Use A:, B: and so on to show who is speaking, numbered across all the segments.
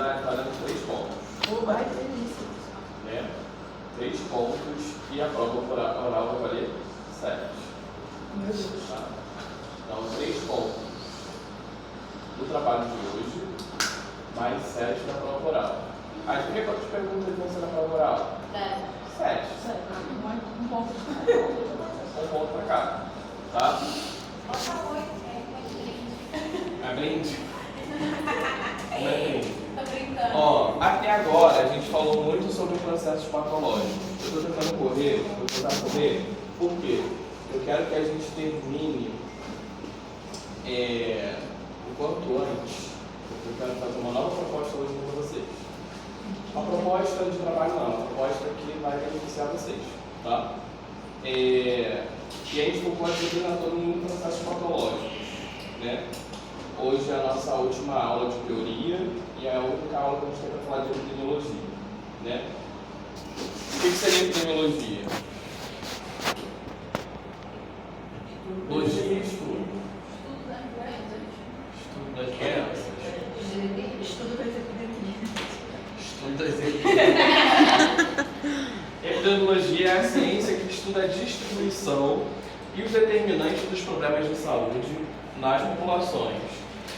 A: está dando 3 pontos.
B: Vai ter isso.
A: Né? 3 pontos e a prova oral vai valer 7.
B: Meu Deus.
A: Tá? Então, 3 pontos do trabalho de hoje, mais 7 na prova oral. Aí, por que quantas perguntas vão ser na prova oral? 7.
B: Um ponto.
A: Um ponto para cá. Tá? É blend? Como é blend?
C: Tô brincando.
A: Ó, até agora a gente falou muito sobre processos patológicos. Eu estou tentando correr, vou tentar correr, por quê? Eu quero que a gente termine o quanto antes. Eu quero fazer uma nova proposta hoje para vocês. Uma proposta de trabalho não, uma proposta que vai beneficiar vocês. Tá? E a gente focou a disciplina toda em processos patológicos. Né? Hoje é a nossa última aula de teoria e é a única aula que a gente tem para falar de epidemiologia. Né? O que seria epidemiologia? Logia e estudo. Estudo das doenças.
B: Estudo vai ter epidemia.
A: Estudo das epidemias. Epidemiologia é a ciência que estuda a distribuição e os determinantes dos problemas de saúde nas populações.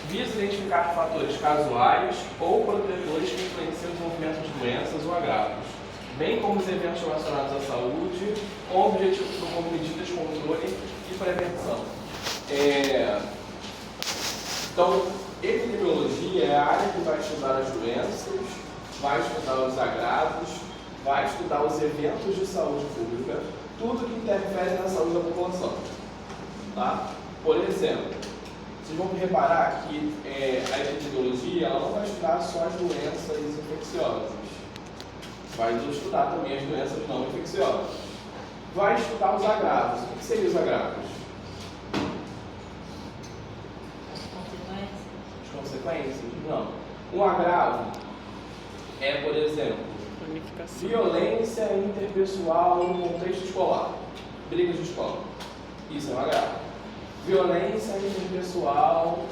A: Visa identificar fatores casuais ou protetores que influenciam o desenvolvimento de doenças ou agravos, bem como os eventos relacionados à saúde, com o objetivo de promover medidas de controle e prevenção. Então, epidemiologia é a área que vai estudar as doenças, vai estudar os agravos, vai estudar os eventos de saúde pública, tudo que interfere na saúde da população. Tá? Por exemplo, vocês vão reparar que a epidemiologia ela não vai estudar só as doenças infecciosas, vai estudar também as doenças não infecciosas. Vai estudar os agravos. O que seriam os agravos? As consequências? Não. Um agravo é, por exemplo, violência interpessoal no contexto escolar, brigas de escola. Isso é um agravo. Violência interpessoal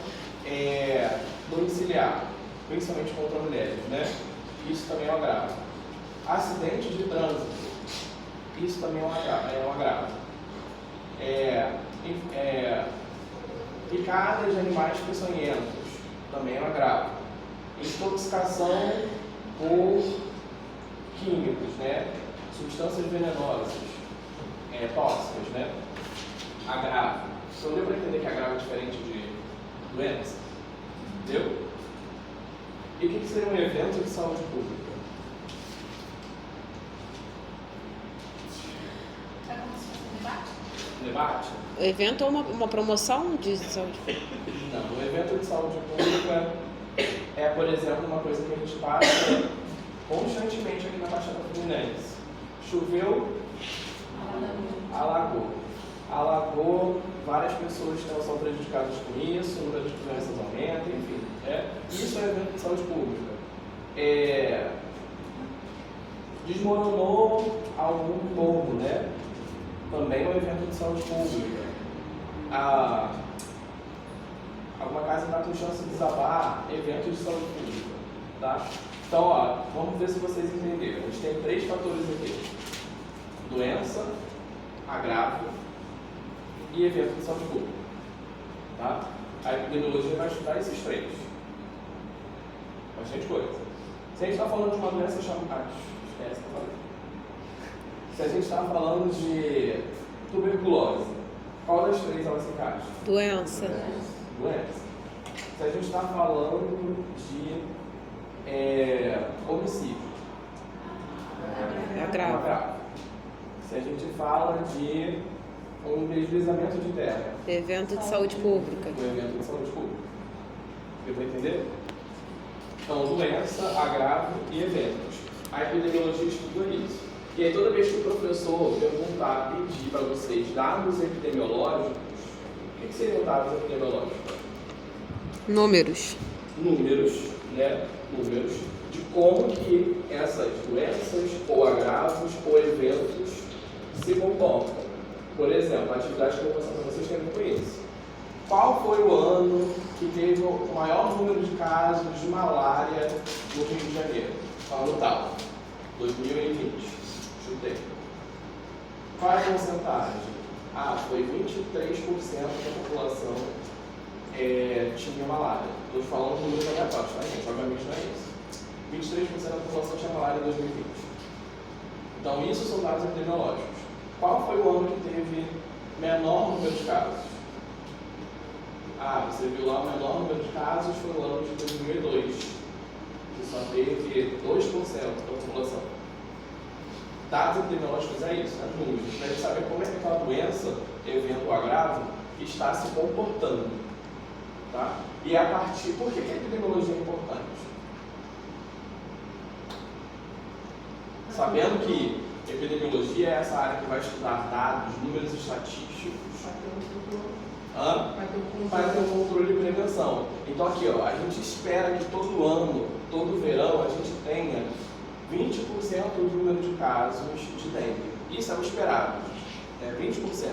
A: domiciliar, principalmente contra mulheres, né? Isso também é um agravo. Acidente de trânsito, isso também é um agravo. Picadas de animais peçonhentos, também é um agravo. Intoxicação por químicos, né? Substâncias venenosas, tóxicas, né? Agravo. Então deu para entender que agravo é diferente de doença? Deu? E o que seria um evento de saúde pública? Debate?
D: O evento é uma promoção de saúde pública?
A: Não, o evento de saúde pública é, por exemplo, uma coisa que a gente passa constantemente aqui na Baixada Fluminense. Choveu, alagou, várias pessoas são prejudicadas com isso, o número de doenças aumenta, enfim. Isso é evento de saúde pública. Desmoronou algum morro, né? Também é um evento de saúde pública. Alguma casa está com chance de desabar, evento de saúde pública. Tá? Então, ó, vamos ver se vocês entenderam. A gente tem 3 fatores aqui: doença, agravo e evento de saúde pública. Tá? A epidemiologia vai estudar esses 3. Bastante coisa. Se a gente está falando de uma doença chamada... esquece que eu falei. Se a gente está falando de tuberculose, qual das 3 ela se encaixa?
D: Doença.
A: Doença. Se a gente está falando de homicídio,
D: Agravo.
A: Se a gente fala de um deslizamento de terra,
D: Evento de saúde pública.
A: um evento de saúde pública. Deu para entender? Então, doença, agravo e eventos. A epidemiologia estuda isso. E aí, toda vez que o professor perguntar, pedir para vocês dados epidemiológicos, o que seriam dados epidemiológicos?
D: Números.
A: Números, né? Números de como que essas doenças, ou agravos, ou eventos se comportam. Por exemplo, a atividade que eu vou passar para vocês tem a ver com isso. qual foi o ano que teve o maior número de casos de malária no Rio de Janeiro? Ano tal, 2020. Chutei. Qual é a porcentagem? Foi 23% da população tinha malária. Estou falando números aleatórios, tá, gente? Obviamente não é isso. 23% da população tinha malária em 2020. Então, isso são dados epidemiológicos. Qual foi o ano que teve menor número de casos? Você viu lá, o menor número de casos foi o ano de 2002, que só teve 2% da população. Dados epidemiológicos é isso, né? Números, para a gente saber como é que aquela doença, evento ou agravo, está se comportando. Tá? E a partir... Por que a epidemiologia é importante? Sabendo que epidemiologia é essa área que vai estudar dados, números estatísticos. Vai ter um controle e prevenção. Então aqui, a gente espera que todo ano, todo verão, a gente tenha 20% do número de casos de dengue. Isso é o esperado, 20%.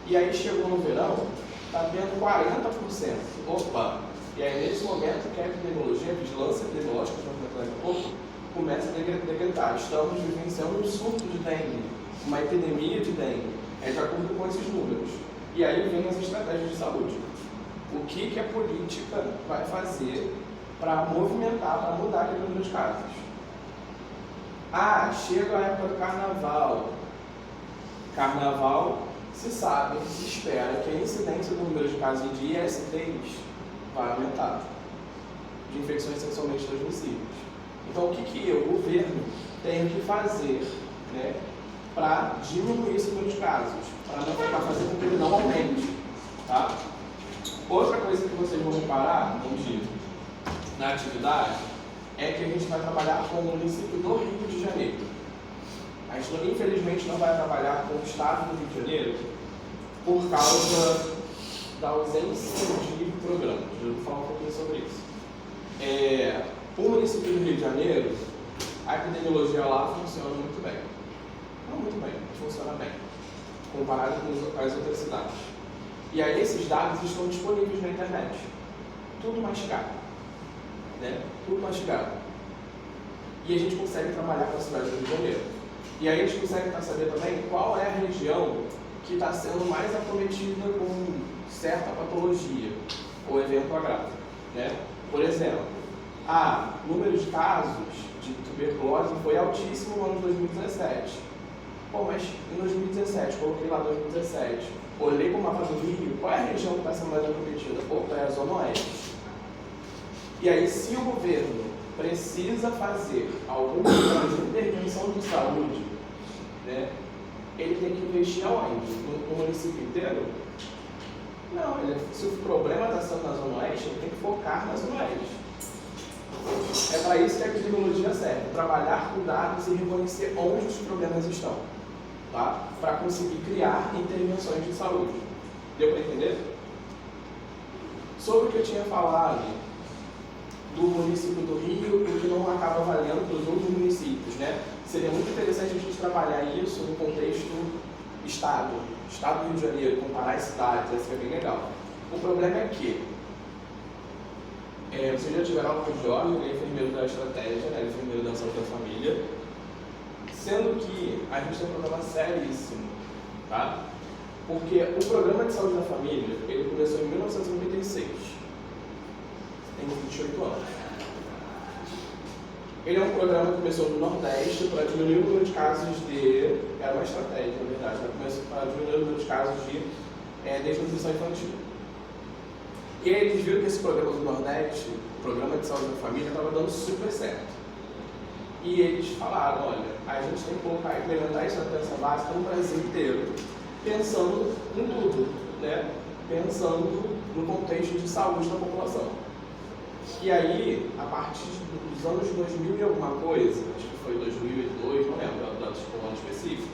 A: E aí chegou no verão, está tendo 40%. Opa! E aí nesse momento que a epidemiologia, a vigilância epidemiológica, que vamos falar daqui a pouco, começa a decretar. Estamos vivenciando um surto de dengue, uma epidemia de dengue, de acordo com esses números. E aí vem as estratégias de saúde. O que a política vai fazer para movimentar, para mudar aquele número de casos? Chega a época do carnaval. Carnaval, se sabe, se espera que a incidência do número de casos de ISTs vai aumentar, de infecções sexualmente transmissíveis. Então, o que eu, o governo, tenho que fazer, para diminuir esse número de casos, para fazer com que ele não aumente, tá? Outra coisa que vocês vão reparar, na atividade, é que a gente vai trabalhar com o município do Rio de Janeiro. A gente, infelizmente, não vai trabalhar com o estado do Rio de Janeiro por causa da ausência de programas. Eu vou falar um pouquinho sobre isso. O município do Rio de Janeiro, a epidemiologia lá funciona muito bem. Não muito bem, mas funciona bem, comparado com as outras cidades. E aí esses dados estão disponíveis na internet. Tudo mastigado. Tudo mastigado. E a gente consegue trabalhar com a cidade do Rio de Janeiro. E aí a gente consegue saber também qual é a região que está sendo mais acometida com certa patologia ou evento agravo. Por exemplo, número de casos de tuberculose foi altíssimo no ano de 2017. Mas em 2017, coloquei lá 2017, olhei para o mapa do Rio, qual é a região que está sendo mais acometida? É a Zona Oeste. E aí, se o governo precisa fazer algum tipo de intervenção de saúde, ele tem que investir aonde? No município inteiro? Não, se o problema está sendo na Zona Oeste, ele tem que focar na Zona Oeste. É para isso que a epidemiologia serve, trabalhar com dados e reconhecer onde os problemas estão, tá? Para conseguir criar intervenções de saúde. Deu para entender? Sobre o que eu tinha falado do município do Rio, o que não acaba valendo para os outros municípios, Seria muito interessante a gente trabalhar isso no contexto Estado do Rio de Janeiro, comparar as cidades, isso é bem legal. O problema é que vocês já tiveram aula com o Jorge, ele é enfermeiro da estratégia, ele é enfermeiro da saúde da família, sendo que a gente tem um problema seríssimo, tá? Porque o programa de saúde da família, ele começou em 1996, tem 28 anos. Ele é um programa que começou no Nordeste para diminuir o número de casos de... Era uma estratégia, na verdade, para diminuir o número de casos de desnutrição infantil. E aí eles viram que esse programa do Nordeste, o programa de saúde da família, estava dando super certo. E eles falaram, olha, a gente tem que implementar a estratégia básica no Brasil inteiro, pensando em tudo, pensando no contexto de saúde da população. E aí, a partir dos anos 2000 e alguma coisa, acho que foi 2002, não lembro o ano específico,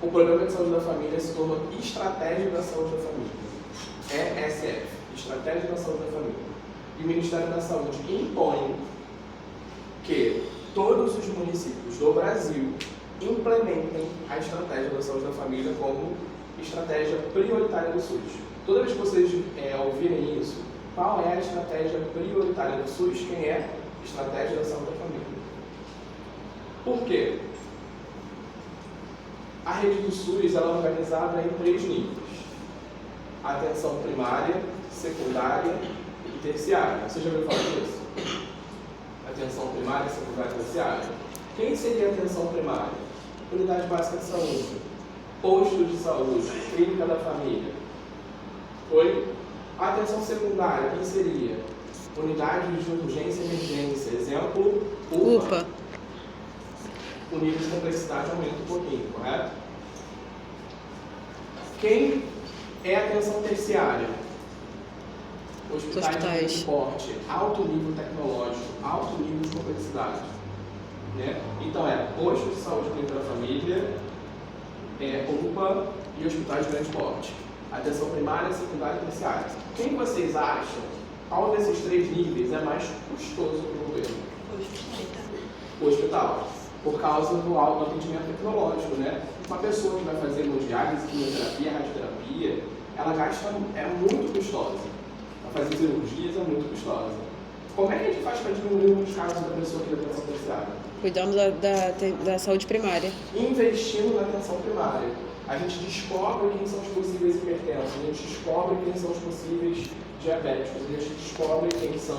A: o Programa de Saúde da Família se tornou Estratégia da Saúde da Família. ESF, Estratégia da Saúde da Família. E o Ministério da Saúde impõe que todos os municípios do Brasil implementem a Estratégia da Saúde da Família como estratégia prioritária do SUS. Toda vez que vocês ouvirem isso, qual é a estratégia prioritária do SUS? Quem é? Estratégia da saúde da família. Por quê? A rede do SUS ela é organizada em 3 níveis: atenção primária, secundária e terciária. Você já ouviu falar disso? Atenção primária, secundária e terciária. Quem seria a atenção primária? Unidade básica de saúde, posto de saúde, clínica da família. Foi? A atenção secundária, quem seria? Unidades de urgência e emergência. Exemplo, UPA. O nível de complexidade aumenta um pouquinho, correto? Quem é a atenção terciária? Hospitais de grande porte, alto nível tecnológico, alto nível de complexidade. Né? Então posto de saúde, clínica da família, UPA e hospitais de grande porte. Atenção primária, secundária e terciária. Quem vocês acham, qual desses 3 níveis é mais custoso para o governo? O hospital. Por causa do alto atendimento tecnológico, né? Uma pessoa que vai fazer hemodiálise, quimioterapia, radioterapia, ela gasta, é muito custosa. Para fazer cirurgias é muito custosa. Como é que a gente faz para diminuir os casos da pessoa que tem atenção terciária?
D: Cuidando da saúde primária.
A: Investindo na atenção primária. A gente descobre quem são os possíveis hipertensos, a gente descobre quem são os possíveis diabéticos, a gente descobre quem são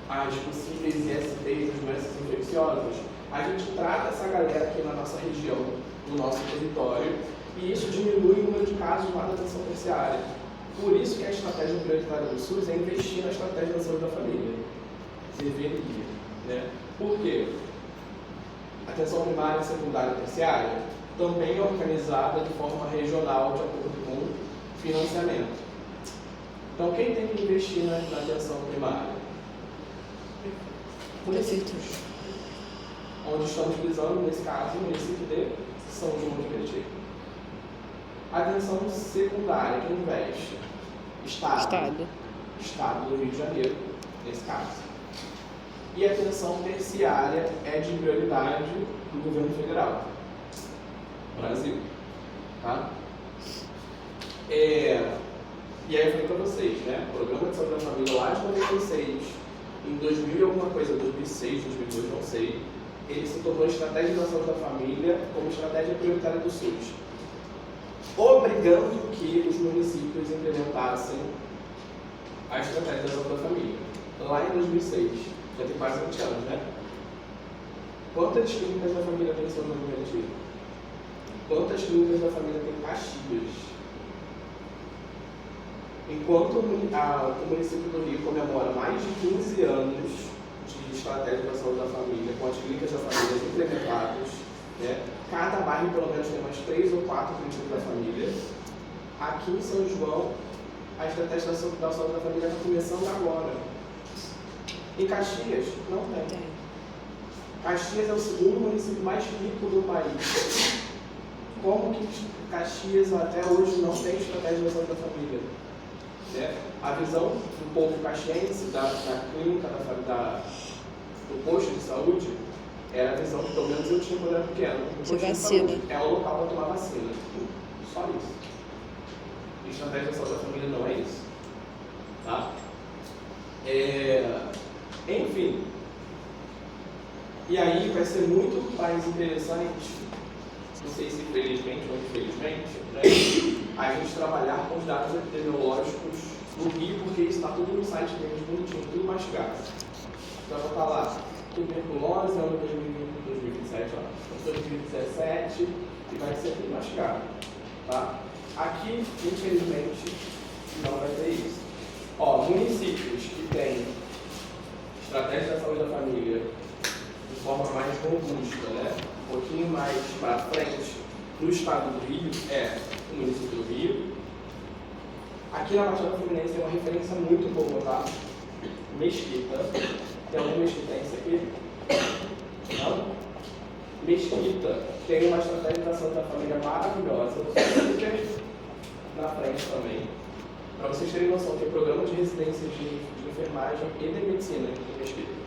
A: as possíveis ISTs, as doenças infecciosas. A gente trata essa galera aqui na nossa região, no nosso território, e isso diminui o número de casos lá da atenção terciária. Por isso que a estratégia prioritária do SUS é investir na estratégia da saúde da família. Deveria, né? Por quê? Atenção primária, secundária e terciária também é organizada de forma regional, de acordo com financiamento. Então, quem tem que investir na atenção primária? Municípios. Onde estamos visando, nesse caso, o município de São João de Meriti. Atenção secundária, quem investe? Estado do Rio de Janeiro, nesse caso. E a atenção terciária é de prioridade do governo federal. Brasil. Tá? E aí eu falei para vocês, né? O Programa de Saúde da Família lá de 96, em 2000 e alguma coisa, 2006, 2002, não sei, ele se tornou Estratégia da Saúde da Família como estratégia prioritária do SUS, obrigando que os municípios implementassem a Estratégia da Saúde da Família. Lá em 2006, já tem quase 20 anos, né? Quantas clínicas da família tem em São João do Meriti? Quantas clínicas da família tem em Caxias? Enquanto o município do Rio comemora mais de 15 anos de estratégia da saúde da família, com as clínicas da família implementadas, né? Cada bairro pelo menos tem umas 3 ou 4 clínicas da família. Aqui em São João, a estratégia da saúde da família está começando agora. Em Caxias, não tem. Caxias é o segundo município mais rico do país. Como que Caxias até hoje não tem estratégia da saúde da família? Né? A visão do povo caxiense, da clínica, do posto de saúde, era a visão que pelo menos eu tinha quando era pequeno. O posto de saúde é o local para tomar vacina. Só isso. E estratégia da saúde da família não é isso. Tá? Enfim. E aí vai ser muito mais interessante, não sei se felizmente ou infelizmente, né, a gente trabalhar com os dados epidemiológicos do Rio, porque isso está tudo no site deles, bonitinho, tudo mastigado. Então vai estar lá, tuberculose, ano 2027, 2017, e vai ser tudo mastigado. Tá? Aqui, infelizmente, não vai ter isso. Municípios que têm estratégia da saúde da família de forma mais robusta, né? Um pouquinho mais para frente, no estado do Rio, o município do Rio. Aqui na Baixada Fluminense tem uma referência muito boa, tá? Mesquita. Tem alguma mesquitense aqui? Não? Mesquita tem uma estratégia da saúde da família maravilhosa, super na frente também. Para vocês terem noção, tem programa de residência de enfermagem e de medicina em Mesquita.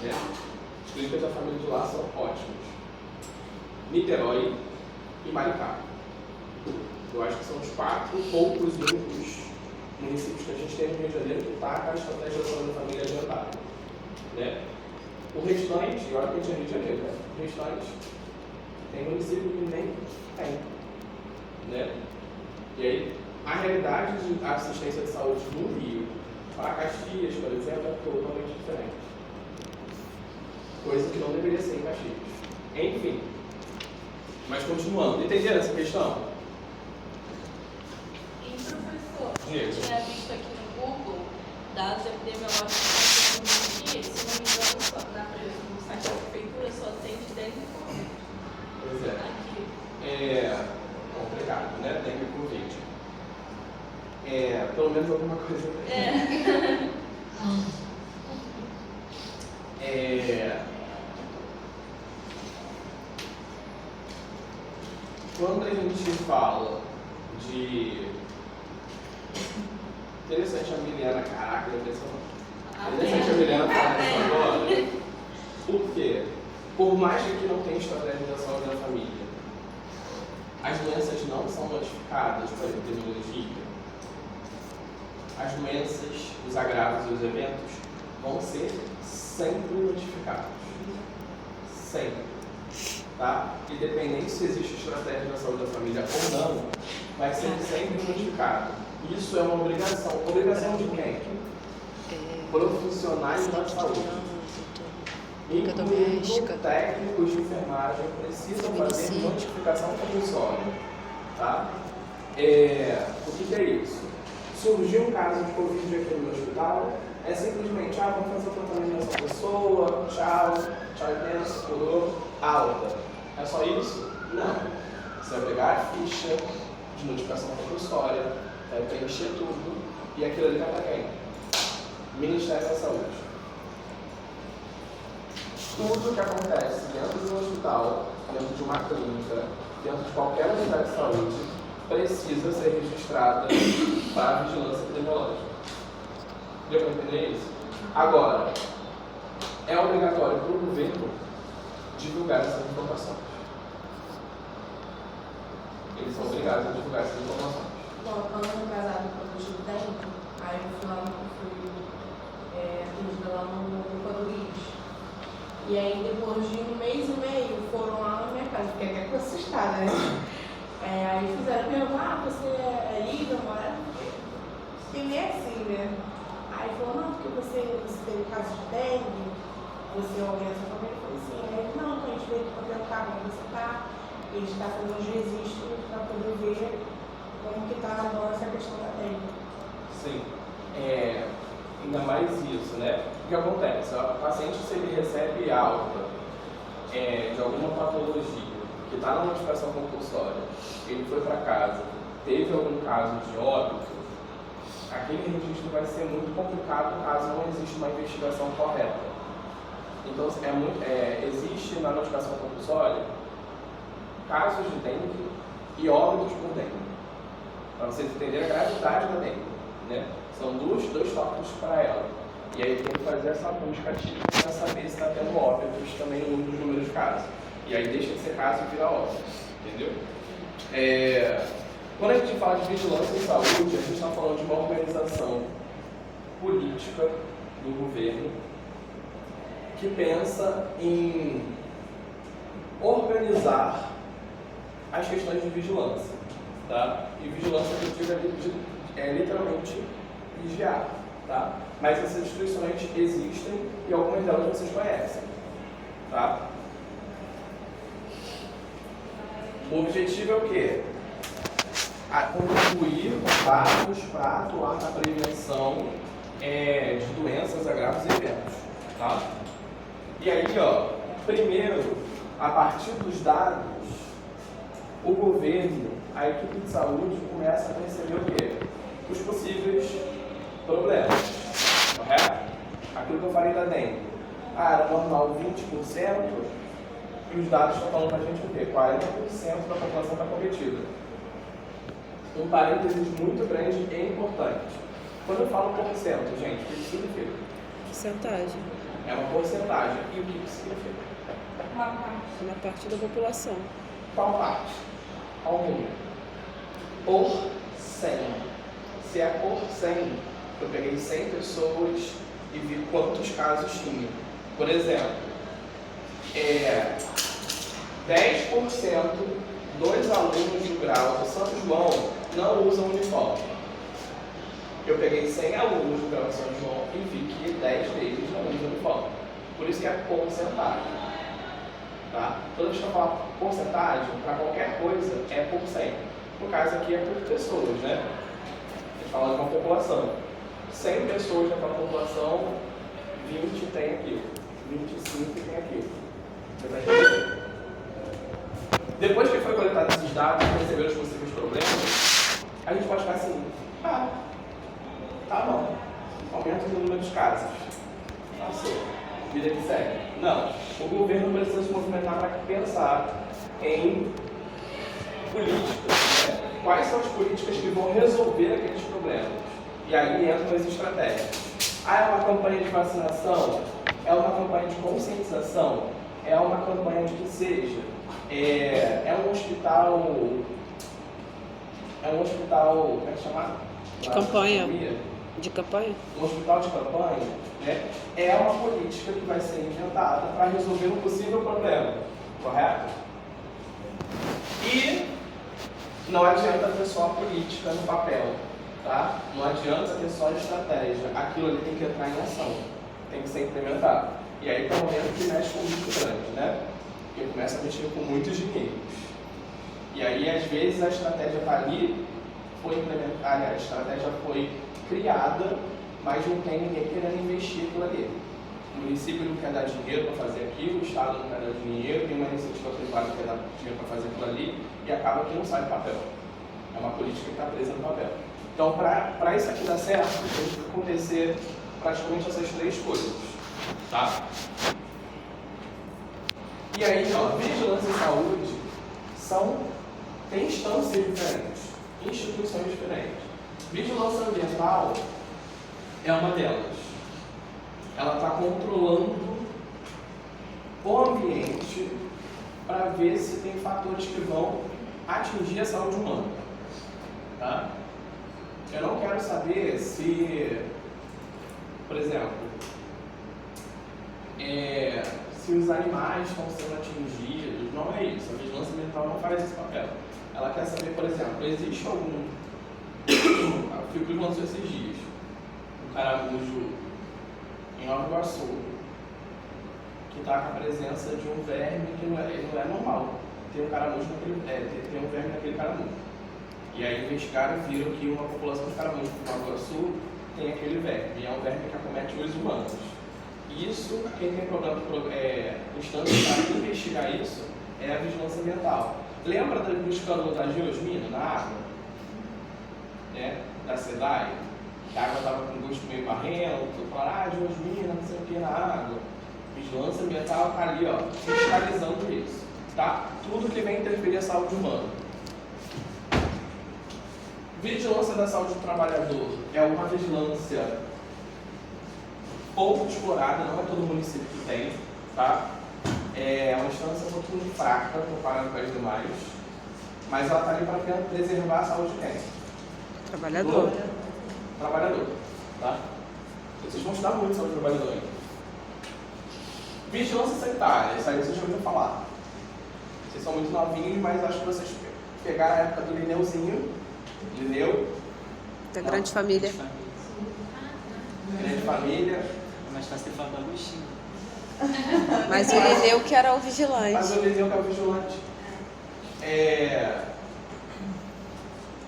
A: As clínicas da família de lá são ótimas. Niterói e Maricá. Eu acho que são os 4 poucos únicos municípios que a gente tem no Rio de Janeiro que está com a estratégia da saúde da família adiantada. Né? O restante, olha que a gente é Rio de Janeiro, né? O restante tem município que nem tem. Né? E aí, a realidade de assistência de saúde no Rio para Caxias, por exemplo, é totalmente diferente. Coisa que não deveria ser em Caxias. Enfim. Mas continuando, entenderam essa questão?
C: E professor,
A: Diga.
C: eu tinha visto aqui no Google dados epidemiológicos que, se não me engano, só no site da prefeitura só tem de dengue e Covid.
A: Pois é.
C: Aqui.
A: É complicado, né? Dengue e Covid. Pelo menos alguma coisa. Quando a gente fala de. Interessante a Milena, caraca, interessante a Milena falar isso agora. Por quê? Por mais que aqui não tenha estratégia da saúde da família, as doenças não são notificadas pela epidemiologia. As doenças, os agravos e os eventos vão ser sempre notificados. Sempre. Tá? Independente se existe estratégia da saúde da família ou não, vai ser sempre notificado. Isso é uma obrigação. Obrigação de quem? Profissionais da saúde. Incluindo técnicos de enfermagem precisam fazer notificação compulsória. Tá? O que é isso? Surgiu um caso de Covid aqui no meu hospital, é simplesmente, vamos fazer o tratamento dessa pessoa, tchau, imenso, curou, alta. É só isso? Não. Você vai pegar a ficha de notificação compulsória, vai preencher tudo, e aquilo ali vai para quem? Ministério da Saúde. Tudo que acontece dentro de um hospital, dentro de uma clínica, dentro de qualquer unidade de saúde, precisa ser registrada para a vigilância epidemiológica. Deu para entender isso? Agora, é obrigatório para o governo divulgar essas informações. Eles são obrigados a divulgar essas informações.
B: Bom, ano casado, quando eu tive dengue, aí eu fui lá fui atendida lá no Luiz. E aí, depois de 1 mês e meio, foram lá na minha casa, fiquei até com assustada, né? Aí fizeram perguntar, você é livre, mora? Fiquei meio assim, né? Aí falou, não, porque você teve caso de dengue, você é alguém da sua família? Eu falei assim, aí, não, então a gente veio aqui para perguntar como você está, e a gente está fazendo os registros para poder ver como que está agora essa questão da dengue.
A: Sim. Ainda mais isso, né? O que acontece? O paciente, se ele recebe alta de alguma patologia que está na notificação compulsória, ele foi para casa, teve algum caso de óbito, aquele registro vai ser muito complicado caso não exista uma investigação correta. Então, existe na notificação compulsória casos de dengue e óbitos por dengue, para vocês entenderem a gravidade da dengue, né? São dois tópicos para ela. E aí tem que fazer essa busca ativa para saber se está tendo óbitos também no número de casos. E aí deixa de ser caso e vira óbito, entendeu? Quando a gente fala de vigilância em saúde, a gente está falando de uma organização política do governo que pensa em organizar as questões de vigilância, tá? E vigilância que eu digo é literalmente vigiar, tá? Mas essas instituições existem e algumas delas vocês conhecem, tá? O objetivo é o quê? Contribuir com dados para atuar na prevenção de doenças, agravos e eventos, tá? E aí, primeiro, a partir dos dados, o governo, a equipe de saúde começa a perceber o quê? Os possíveis problemas, correto? Aquilo que eu falei da dengue. Era normal 20%, e os dados estão falando para a gente o quê? 40% da população está cometida. Um parênteses muito grande e importante. Quando eu falo porcento, gente, o que isso significa?
D: Porcentagem.
A: É uma porcentagem. E o que isso significa?
B: Uma parte.
D: Uma parte da população.
A: Qual parte? Qual número? por 100. Se é por 100, eu peguei 100 pessoas e vi quantos casos tinha. Por exemplo, 10% dos alunos do grau de São João não usam uniforme. Eu peguei 100 alunos do grau de São João e vi que 10 deles não usam uniforme. Por isso que é porcentagem. Tá? Toda vez que eu falar porcentagem, para qualquer coisa, é por 100. No caso aqui é por pessoas, né? A gente fala de uma população. 100 pessoas daquela população, 20 tem aquilo, 25 tem aquilo. Você está entendendo? Depois que foi coletado esses dados e perceber os possíveis problemas, a gente pode ficar assim, tá bom, aumenta o número de casos. Passou, vida que segue. Não, o governo precisa se movimentar para pensar em políticas, né? Quais são as políticas que vão resolver aqueles problemas? E aí entram as estratégias. É uma campanha de vacinação? É uma campanha de conscientização? É uma campanha de que seja? É um hospital, como é que chama?
D: De campanha. De campanha?
A: Um hospital de campanha, né? É uma política que vai ser inventada para resolver um possível problema, correto? E não adianta ter só a política no papel, tá? Não adianta ter só a estratégia. Aquilo ali tem que entrar em ação, tem que ser implementado. E aí tem um momento que mexe com muito grande, né? Porque começa a mexer com muitos dinheiros. E aí, às vezes, a estratégia está ali, foi implementada, a estratégia foi criada, mas não tem ninguém querendo investir aquilo ali. O município não quer dar dinheiro para fazer aquilo, o Estado não quer dar dinheiro, tem uma iniciativa privada que quer dar dinheiro para fazer aquilo ali, e acaba que não sai do papel. É uma política que está presa no papel. Então, para isso aqui dar certo, tem que acontecer praticamente essas três coisas. Tá? E aí, vigilância e saúde tem instâncias diferentes, instituições diferentes. Vigilância ambiental é uma delas. Ela está controlando o ambiente para ver se tem fatores que vão atingir a saúde humana. Tá? Eu não quero saber se, por exemplo, se os animais estão sendo atingidos. Não é isso. A vigilância ambiental não faz esse papel. Ela quer saber, por exemplo, existe algum... Eu fui para o lançou esses dias. Um caramujo em Nova Iguaçu, que está com a presença de um verme que não é normal. Tem um caramujo tem um verme naquele caramujo. E aí investigaram e viram que uma população de caramujos em Nova Iguaçu tem aquele verme. E é um verme que acomete os humanos. Isso, quem tem problema instância para investigar isso é a vigilância ambiental. Lembra do escândalo da geosmina na água? Da SEDAI? A água estava com gosto meio barrento, falaram, geosmina, não sei o que na água. Vigilância ambiental está ali, fiscalizando isso. Tá? Tudo que vem interferir a saúde humana. Vigilância da saúde do trabalhador é uma vigilância pouco explorada, não é todo município que tem, tá? É uma instância um pouquinho fraca comparado com as demais, mas ela está ali para preservar a saúde de quem?
D: Trabalhador.
A: Trabalhador, tá? Vocês vão estudar muito sobre o trabalhador ainda. Vigilância sanitária, isso aí vocês já ouviram falar. Vocês são muito novinhos, mas acho que vocês pegaram a época do Lineuzinho. Lineu.
D: Da grande família.
A: Grande família.
E: Mais fácil ter falado do Agostinho.
D: Mas o Lineu que era o vigilante.
A: Mas o Lineu que é o vigilante.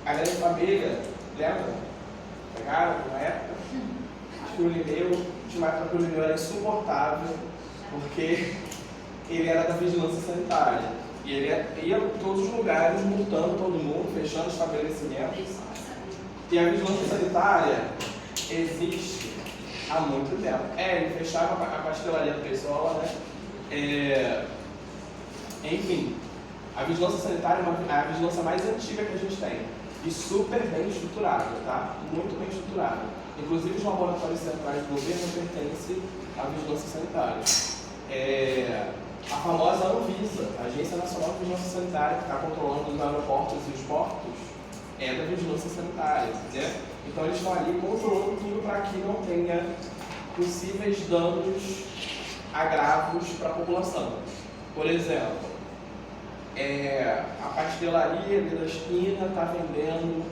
A: A grande família, lembra? Pegaram na época? Acho que o Lineu, tinha uma época que o Lineu era insuportável, porque ele era da vigilância sanitária. E ele ia em todos os lugares, multando todo mundo, fechando estabelecimentos. E a vigilância sanitária existe há muito tempo. Ele fechava a pastelaria do pessoal, né? Enfim, a vigilância sanitária é a vigilância mais antiga que a gente tem. E super bem estruturada, tá? Muito bem estruturada. Inclusive os laboratórios centrais do governo pertencem à vigilância sanitária. A famosa Anvisa, a Agência Nacional de Vigilância Sanitária, que está controlando os aeroportos e os portos, é da vigilância sanitária, né? Então eles estão ali controlando tudo para que não tenha possíveis danos, agravos para a população. Por exemplo, a pastelaria ali da esquina está vendendo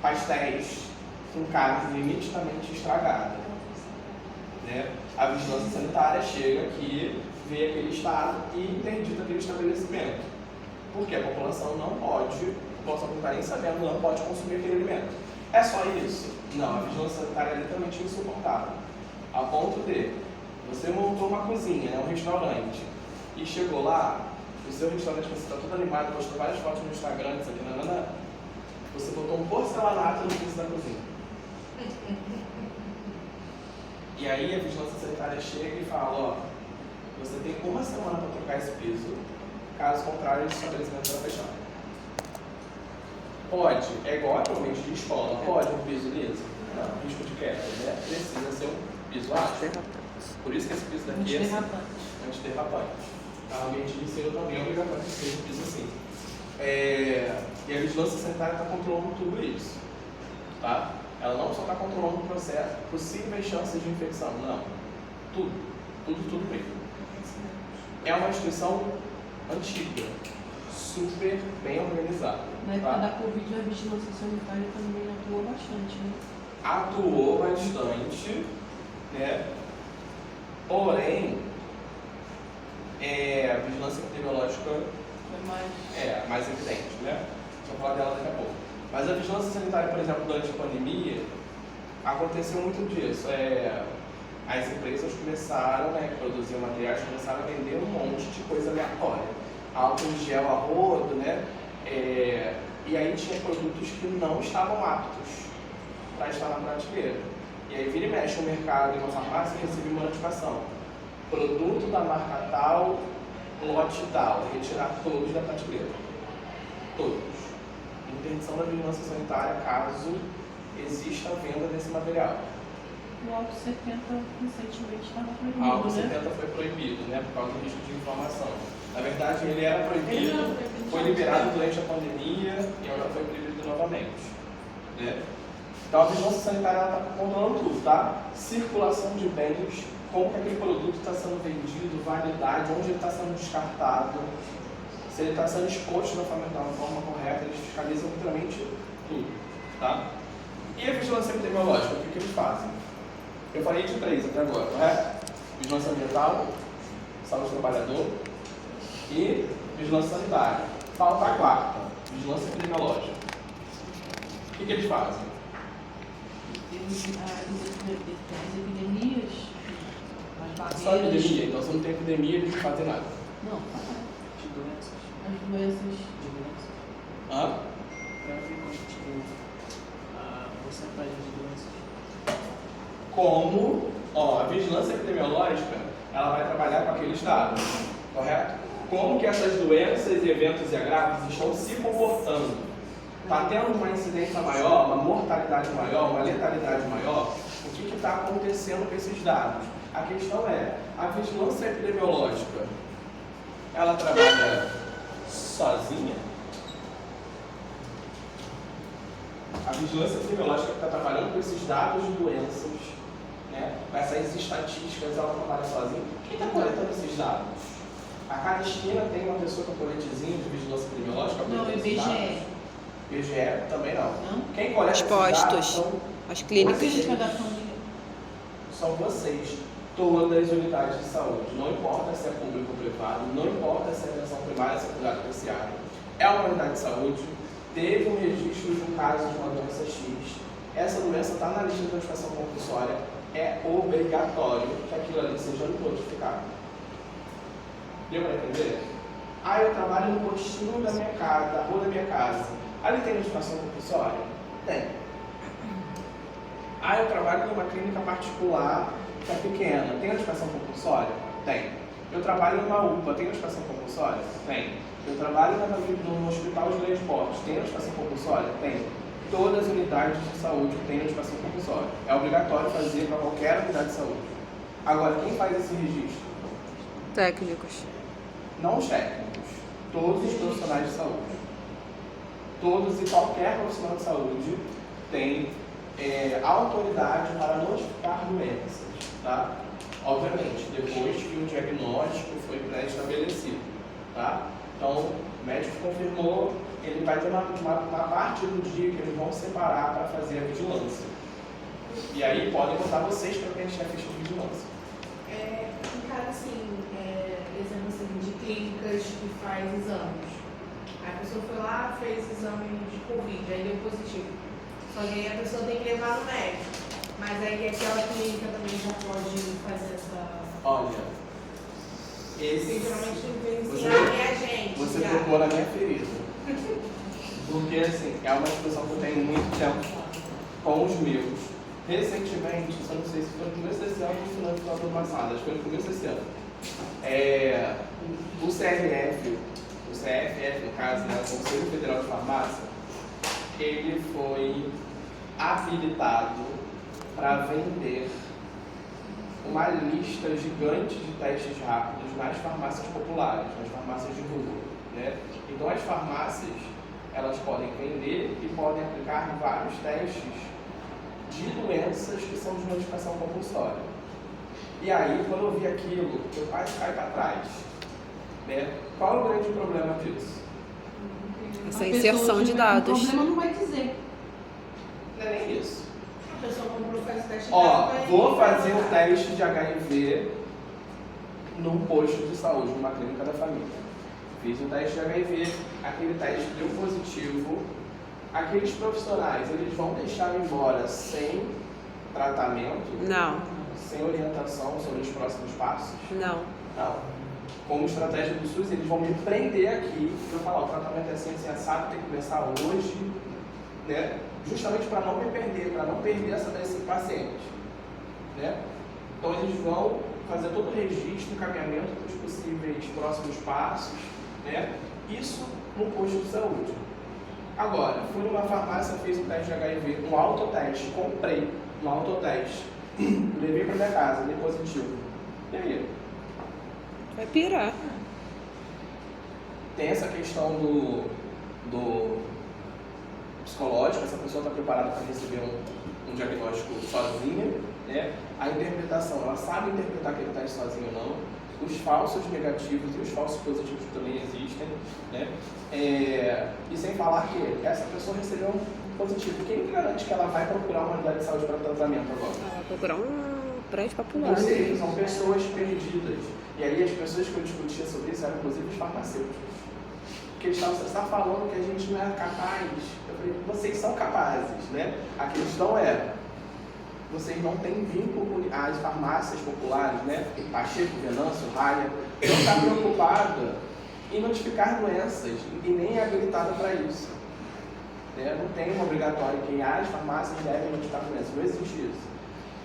A: pastéis com carne nitidamente estragada, né? A vigilância sanitária chega aqui, vê aquele estado e interdita aquele estabelecimento, porque a população não pode, a população não está nem sabendo, não pode consumir aquele alimento. É só isso? Não, a vigilância sanitária é literalmente insuportável, a ponto de você montou uma cozinha, né, um restaurante, e chegou lá, o seu restaurante, você está todo animado, postou várias fotos no Instagram, isso aqui, nanana, você botou um porcelanato no piso da cozinha. E aí a vigilância sanitária chega e fala, ó, você tem uma semana para trocar esse piso, caso contrário, esse estabelecimento vai fechar. Pode, é igual atualmente de escola, pode um piso liso? Não, risco de queda, né? Precisa ser um piso áspero. Por isso que esse piso daqui é antiderrapante. Tá? Alguém disse, eu também é obrigatório que seja um piso assim. E a vigilância sanitária está controlando tudo isso. Tá? Ela não só está controlando o processo, possíveis chances de infecção, não. Tudo mesmo. É uma instituição antiga, super bem organizada.
F: Na época da Covid, a vigilância sanitária também atuou bastante, né?
A: Atuou bastante, né? Porém, a vigilância epidemiológica
F: Foi
A: mais evidente, né? Vou falar dela daqui a pouco. Mas a vigilância sanitária, por exemplo, durante a pandemia, aconteceu muito disso. As empresas começaram, né, que produziam materiais, começaram a vender um monte de coisa aleatória. Álcool em gel a rodo, né? E aí tinha produtos que não estavam aptos para estar na prateleira. E aí vira e mexe o mercado em uma farmácia e recebe uma notificação. Produto da marca tal, lote tal, retirar todos da prateleira. Todos. Interdição da vigilância sanitária caso exista a venda desse material.
F: O álcool 70 recentemente estava proibido,
A: O álcool
F: né?
A: 70 foi proibido, né, por causa do risco de inflamação. Na verdade, ele era proibido, foi liberado durante a pandemia e agora foi proibido novamente. Né? Então, a vigilância sanitária está controlando tudo, tá? Circulação de bens, como que aquele produto está sendo vendido, validade, onde ele está sendo descartado, se ele está sendo exposto da forma correta, eles fiscalizam literalmente tudo, tá? E a vigilância epidemiológica, o que eles fazem? Eu falei de 3 até agora, correto? Vigilância ambiental, saúde do trabalhador e vigilância sanitária. Falta a 4ª, vigilância epidemiológica. O que eles fazem?
F: As epidemias, as barreiras...
A: Só epidemia, então se não tem epidemia, eles não fazem nada.
F: Não,
E: De doenças.
F: as doenças...
E: De doenças.
A: Hã?
E: Pra ver como, tipo, a porcentagem de doenças.
A: Como, a vigilância epidemiológica, ela vai trabalhar com aqueles dados, correto? Como que essas doenças, eventos e agravos estão se comportando? Está tendo uma incidência maior, uma mortalidade maior, uma letalidade maior? O que está acontecendo com esses dados? A questão é, a vigilância epidemiológica, ela trabalha sozinha? A vigilância epidemiológica que está trabalhando com esses dados de doenças, né, com essas estatísticas, ela trabalha sozinha. Quem está coletando esses dados? A cada esquina tem uma pessoa com coletezinho de vigilância epidemiológica?
F: Não, é IBGE.
A: IBGE também não.
F: Não?
A: Quem coleta
D: Os
A: esses dados
D: postos,
A: são
D: as
F: A
D: clínicas.
F: clínica da família.
A: são vocês, todas as unidades de saúde. Não importa se é público ou privado, não importa se é atenção primária, secundária ou terciária. É uma unidade de saúde, teve um registro de um caso de uma doença X. Essa doença está na lista de notificação compulsória. É obrigatório que aquilo ali seja notificado. Deu para entender? Eu trabalho no postinho da minha casa, da rua da minha casa. Ali tem notificação compulsória? Tem. Eu trabalho numa clínica particular que é pequena. Tem notificação compulsória? Tem. Eu trabalho numa UPA. Tem notificação compulsória? Tem. Eu trabalho no hospital de grande porte. Tem notificação compulsória? Tem. Todas as unidades de saúde têm notificação compulsória. É obrigatório fazer para qualquer unidade de saúde. Agora, quem faz esse registro?
D: Técnicos.
A: Não os técnicos. Todos os profissionais de saúde. Todos e qualquer profissional de saúde tem autoridade para notificar doenças, tá? Obviamente, depois que o diagnóstico foi pré-estabelecido, tá? Então, o médico confirmou, ele vai ter uma parte do dia que eles vão separar para fazer a vigilância. E aí podem botar vocês para preencher a ficha de vigilância.
B: Em caso assim, exemplo assim, de clínicas que faz exames. A pessoa foi lá, fez exame de Covid, aí deu positivo. Só que aí a pessoa tem que levar no médico. Mas aí aquela clínica também já pode fazer essa.
A: Olha,
B: Porque geralmente é a gente.
A: Você
B: já.
A: tocou na minha ferida. Porque assim, é uma discussão que eu tenho muito tempo com os meus. Recentemente, eu não sei se foi no começo desse ano ou no final do ano passado, acho que foi no começo desse ano. O CFF, no caso, né, o Conselho Federal de Farmácia, ele foi habilitado para vender uma lista gigante de testes rápidos nas farmácias populares, nas farmácias de rua, né? Então as farmácias, elas podem vender e podem aplicar vários testes de doenças que são de notificação compulsória. E aí, quando eu vi aquilo, eu quase caí para trás, né? Qual é o grande problema disso?
D: Essa inserção de dados.
F: O problema não vai dizer.
A: Não é nem isso.
B: A pessoa comprou, faz o teste.
A: Vou fazer o teste de HIV num posto de saúde, numa clínica da família. Fiz o teste de HIV, aquele teste deu positivo. Aqueles profissionais, eles vão deixar embora sem tratamento?
D: Não.
A: Sem orientação sobre os próximos passos?
D: Não.
A: Não. Como estratégia do SUS, eles vão me prender aqui, eu falar, o tratamento é assim, assado, tem que começar hoje, né? Justamente para não me perder, para não perder esse paciente, né? Então eles vão fazer todo o registro, encaminhamento dos possíveis próximos passos, né? Isso no posto de saúde. Agora, fui numa farmácia, fiz um teste de HIV, um autoteste, comprei um autoteste, levei para minha casa, dei positivo. E aí?
D: Vai pirar.
A: Tem essa questão do psicológico, essa pessoa está preparada para receber um diagnóstico sozinha, né? A interpretação, ela sabe interpretar aquele teste sozinho ou não. Os falsos negativos e os falsos positivos também existem, né? E sem falar que essa pessoa recebeu um positivo. Quem garante que ela vai procurar uma unidade de saúde para tratamento agora?
D: Ela vai procurar um prédio popular.
A: Ou seja, são pessoas perdidas. E aí as pessoas que eu discutia sobre isso eram inclusive os farmacêuticos. Porque eles estavam, você está falando que a gente não é capaz. Eu falei, vocês são capazes, né? A questão vocês não têm vínculo com as farmácias populares, né? Pacheco, Venâncio, Raia, não está preocupada em notificar doenças e nem é habilitada para isso. Né? Não tem uma obrigatória que as farmácias devem notificar doenças, não existe isso.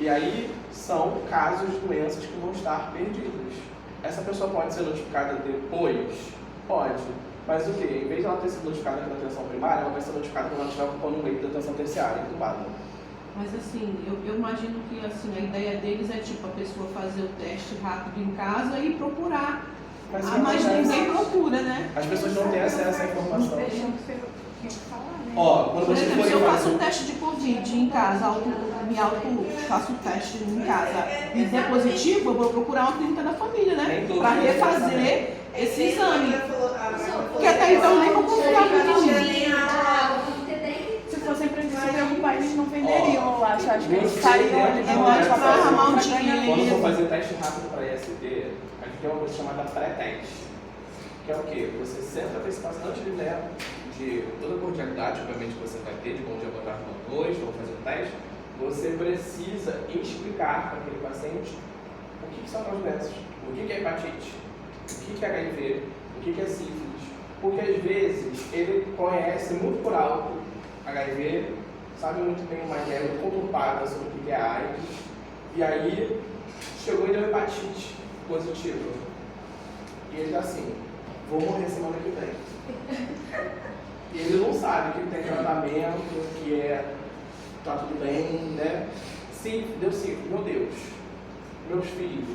A: E aí são casos de doenças que vão estar perdidas. Essa pessoa pode ser notificada depois? Pode. Mas o quê? Em vez de ela ter sido notificada pela atenção primária, ela vai ser notificada quando ela estiver ocupando um leito da atenção terciária, entubada.
F: Mas assim, eu imagino que assim, a ideia deles é tipo a pessoa fazer o teste rápido em casa e procurar. Mas ninguém procura, né?
A: As pessoas não têm acesso à informação.
F: Deixam que você falar, né?
A: Ó, quando
F: Por
A: você
F: exemplo,
A: for
F: se eu faço
A: fazer
F: o teste de Covid em casa, faço o teste em casa e der positivo, eu vou procurar uma clínica da família, né? Para refazer esse exame. Porque até então nem vou confiar muito nisso.
G: Se fossem para se preocupar, eles não venderiam, eu acho. Acho que eles estariam
F: para arrumar um dinheiro.
A: Quando for fazer teste rápido para IST, a gente tem uma coisa chamada pré-teste. Que é o quê? Você senta para esse paciente de toda a cordialidade, obviamente, que você vai ter, de bom dia, boa tarde, boa noite, vamos fazer o teste. Você precisa explicar para aquele paciente o que são as doenças, o que é hepatite, o que é HIV, o que é sífilis. Porque às vezes ele conhece muito por alto HIV, sabe muito bem uma ideia muito conturbada sobre o que é AIDS, e aí chegou e deu hepatite positiva. E ele assim, vou morrer semana que vem. E ele não sabe que tem tratamento, que tá tudo bem, né? Sim, deu sim, meu Deus. meus filhos,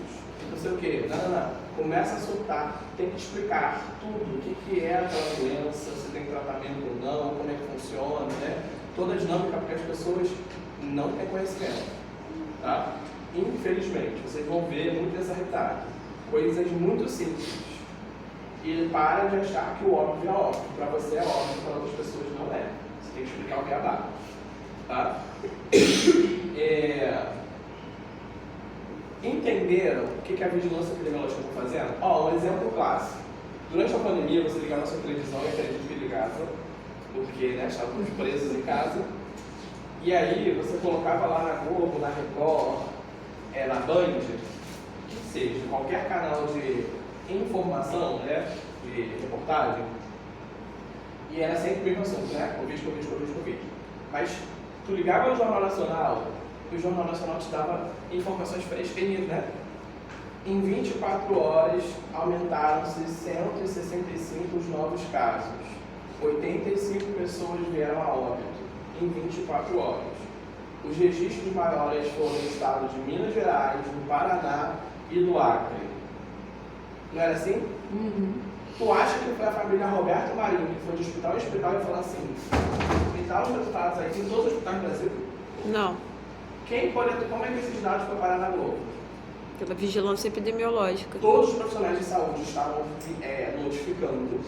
A: não sei o quê. Não. Começa a soltar. Tem que explicar tudo. O que é aquela doença, se tem tratamento ou não, como é que funciona, né? Toda a dinâmica, porque as pessoas não têm conhecimento. Tá? Infelizmente, vocês vão ver muito desarretado. Coisas muito simples. E para de achar que o óbvio é óbvio. Para você é óbvio, para outras pessoas não é. Você tem que explicar o que é beabá. Tá? Entenderam o que a vigilância epidemiológica está fazendo? Um exemplo clássico. Durante a pandemia, você ligava a sua televisão e acredito que ligava, porque estávamos presos em casa. E aí, você colocava lá na Globo, na Record, na Band, que seja, qualquer canal de informação, né, de reportagem, e era sempre o mesmo assunto, né? Covid. Mas tu ligava no Jornal Nacional, e o Jornal Nacional te dava informações fresquinhas, né? Em 24 horas, aumentaram-se 165 os novos casos. 85 pessoas vieram a óbito em 24 horas. Os registros maiores foram no estado de Minas Gerais, do Paraná e do Acre. Não era assim? Tu acha que foi a família Roberto Marinho que foi de hospital em hospital e falou assim: me dá os resultados aí, em todos os hospitais do Brasil?
D: Não,
A: Quem coletou, como é que esses dados foram parar na Globo?
D: pela vigilância epidemiológica.
A: Todos os profissionais de saúde estavam notificando.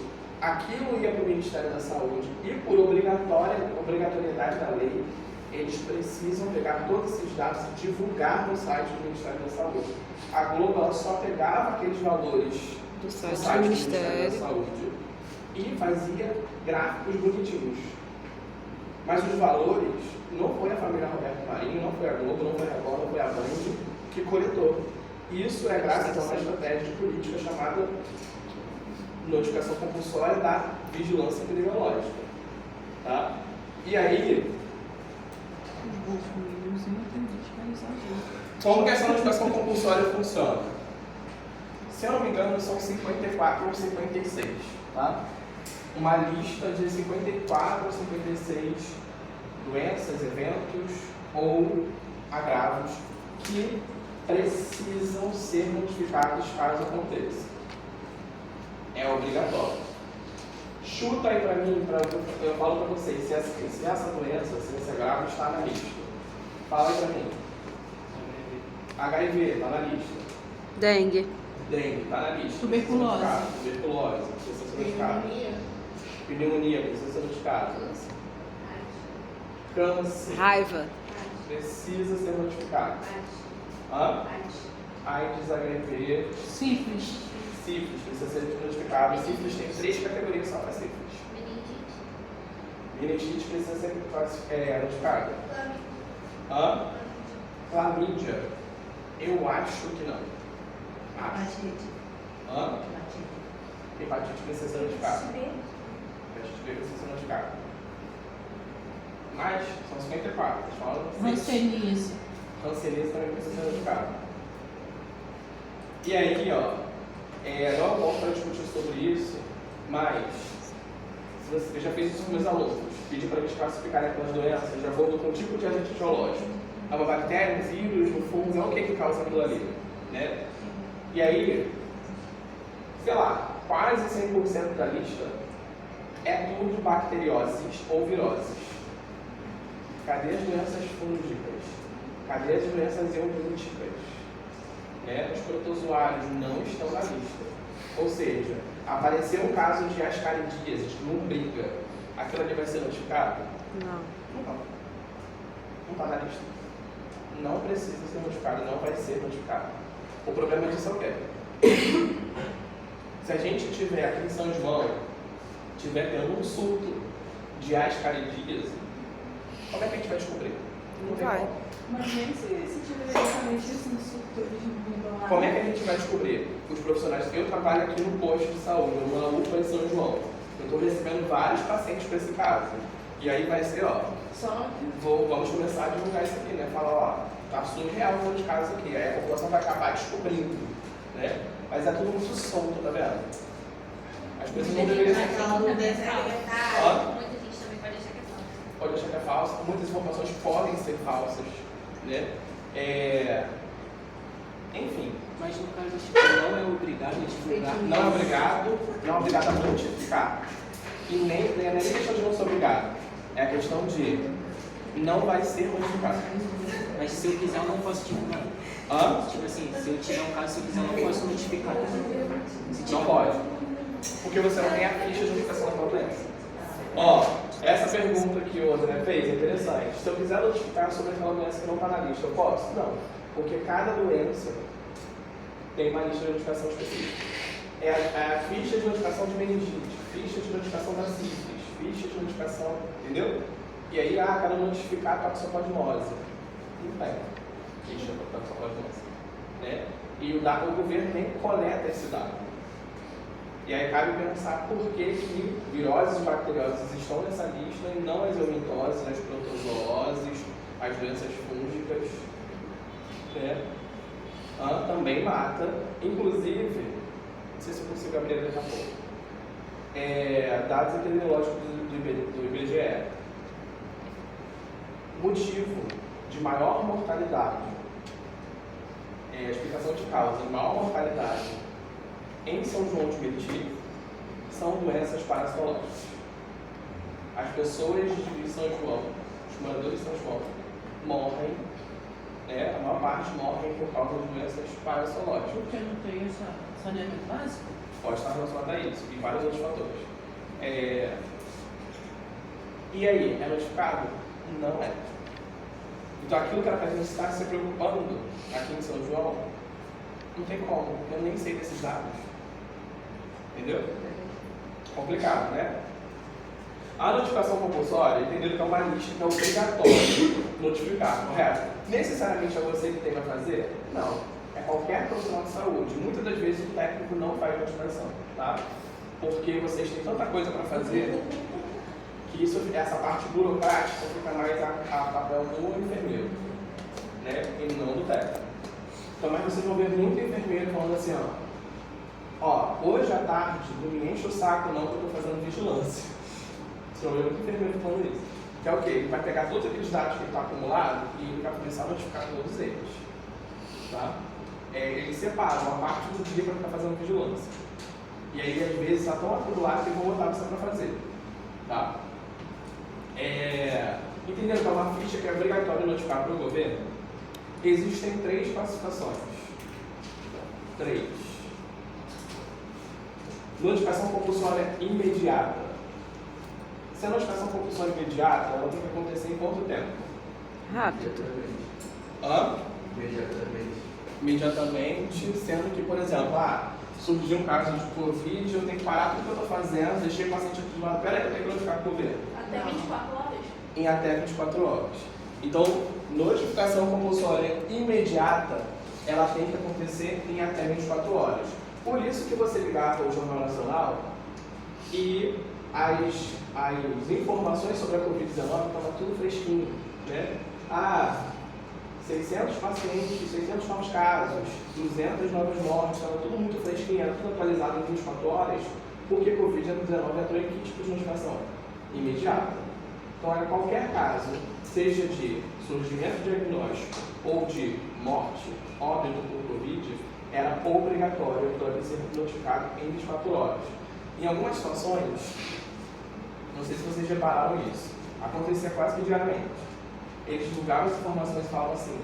A: Aquilo ia para o Ministério da Saúde e, por obrigatoriedade da lei, eles precisam pegar todos esses dados e divulgar no site do Ministério da Saúde. A Globo ela só pegava aqueles valores
D: Do site
A: do
D: do
A: Ministério da
D: Ministério.
A: Saúde e fazia gráficos bonitinhos. Mas os valores não foi a família Roberto Marinho, não foi a Globo, não foi a Record, não foi a Band que coletou. Isso é graças a uma estratégia de política chamada notificação compulsória da vigilância epidemiológica. Tá? E aí, como que essa notificação compulsória funciona? Se eu não me engano, são 54 ou 56. Tá? Uma lista de 54 ou 56 doenças, eventos ou agravos que precisam ser notificados caso aconteça. É obrigatório. Chuta aí pra mim, eu falo pra vocês, se essa doença, se esse agravo está na lista. Fala aí pra mim. HIV está na lista.
D: Dengue.
A: Dengue está na lista.
F: Tuberculose.
A: Tuberculose, precisa ser notificado. Pneumonia, precisa ser notificado. Câncer,
D: Raiva.
A: precisa ser notificado. AIDS, HIV,
F: Sífilis.
A: sífilis, precisa ser notificado. Sífilis tem 3 categorias só para sífilis. Meningite precisa ser notificada. Clamídia, eu acho que não. Hepatite precisa ser notificada. Hepatite B precisa ser notificada. Mas, são 54.
F: Hanseníase.
A: Hanseníase também precisa ser notificada. E aí, não é bom para discutir sobre isso, mas se você já fez isso com meus alunos, pedi para eles classificarem aquelas doenças de acordo com o tipo de agente biológico. É uma bactéria, um vírus, um fungo, é o que causa aquilo ali, né? E aí, sei lá, quase 100% da lista é tudo bacterioses ou viroses. Cadê as doenças fúngicas? Cadê as doenças eubíticas? Os protozoários não estão na lista. Ou seja, apareceu um caso de ascaridíase, de lombriga, aquilo ali vai ser notificado?
D: Não.
A: Não está na lista. Não precisa ser notificado, não vai ser notificado. O problema disso é o quê? Se a gente tiver aqui em São João, tiver tendo um surto de ascaridíase, como é que a gente vai descobrir?
D: Não vai.
G: Mas nem se tiver exatamente isso no surto, eles não vão lá.
A: Como é que a gente vai descobrir? Os profissionais, eu trabalho aqui no posto de saúde, numa UPA em São João. Eu estou recebendo vários pacientes para esse caso. E aí vai ser, vamos começar a divulgar isso aqui, né? Falar, tá surreal o número de casos aqui. Aí a população vai acabar descobrindo, né? Mas é tudo muito solto, tá vendo? As pessoas não deveriam ser...
C: Muita gente também pode achar que é falso.
A: Pode achar que é falso. Muitas informações podem ser falsas, né? Enfim,
E: Mas no caso, tipo, não é obrigado a divulgar.
A: não é obrigado a notificar. E nem é nem questão de não ser obrigado. É a questão de não vai ser notificado.
E: Mas se eu quiser, eu não posso divulgar. Tipo assim, se eu tiver um caso, se eu quiser, eu não posso notificar.
A: Não pode. Porque você não tem a ficha de notificação da tua doença. Ó, essa pergunta que o André fez é interessante. Se eu quiser notificar sobre aquela doença que não está na lista, eu posso? Não. Porque cada doença tem uma lista de notificação específica. É a ficha de notificação de meningite, ficha de notificação da sífilis, ficha de notificação, entendeu? E aí, quero notificar a toxoplasmose. Não tem ficha da toxoplasmose. Né? E o governo nem coleta esse dado. E aí cabe pensar por que viroses e bacterioses estão nessa lista e não as eumintoses, as protozooses, as doenças fúngicas. Né? Também mata. Inclusive, não sei se eu consigo abrir daqui a pouco, dados epidemiológicos do IBGE. Motivo de maior mortalidade, explicação de causa de maior mortalidade em São João de Meriti são doenças parasitológicas. As pessoas de São João, os moradores de São João, morrem, a maior parte morrem por causa de doenças parasitológicas.
F: Porque não tem saneamento básico?
A: Pode estar relacionado a isso e vários outros fatores. E aí, é notificado? Não é. Então aquilo que a gente está se preocupando aqui em São João, não tem como, eu nem sei desses dados. Entendeu? Complicado, né? A notificação compulsória, entenderam que é uma lista que é obrigatória notificar, correto? Necessariamente é você que tem que fazer? Não. É qualquer profissional de saúde. Muitas das vezes o técnico não faz notificação, tá? Porque vocês têm tanta coisa para fazer que essa parte burocrática fica mais a papel do enfermeiro, né? E não do técnico. Então, mas vocês vão ver muito enfermeiro falando assim, hoje à tarde não me enche o saco não que eu estou fazendo vigilância. Vocês vão ver muito enfermeiro falando isso. Que é o quê? Ele vai pegar todos aqueles dados que ele está acumulado e ele vai começar a notificar todos eles. Tá? Ele separa uma parte do dia para ficar fazendo vigilância. E aí, às vezes, está tão acumulado que ele vai botar você para fazer. Tá? Entenderam que é uma ficha que é obrigatória notificar para o governo? Existem 3 classificações. 3. Notificação compulsória imediata. Se a notificação compulsória imediata, ela tem que acontecer em quanto tempo?
D: Rápido.
A: Imediatamente, sendo que, por exemplo, surgiu um caso de Covid, eu tenho que parar tudo que eu estou fazendo, deixei o paciente aqui do lado, peraí que eu tenho que notificar o governo.
C: Até 24 horas.
A: Em até 24 horas. Então, notificação compulsória imediata, ela tem que acontecer em até 24 horas. Por isso que você ligava ao Jornal Nacional e as informações sobre a Covid-19 estavam tudo fresquinho, né? 600 pacientes, 600 novos casos, 200 novas mortes, estava tudo muito fresquinho, era tudo atualizado em 24 horas, porque Covid-19 entrou em que tipo de notificação? Imediata. Então, em qualquer caso, seja de surgimento diagnóstico ou de morte, óbito por Covid, era obrigatório para ser notificado em 24 horas. Em algumas situações, não sei se vocês repararam isso, acontecia quase que diariamente. Eles divulgavam as informações e falavam assim: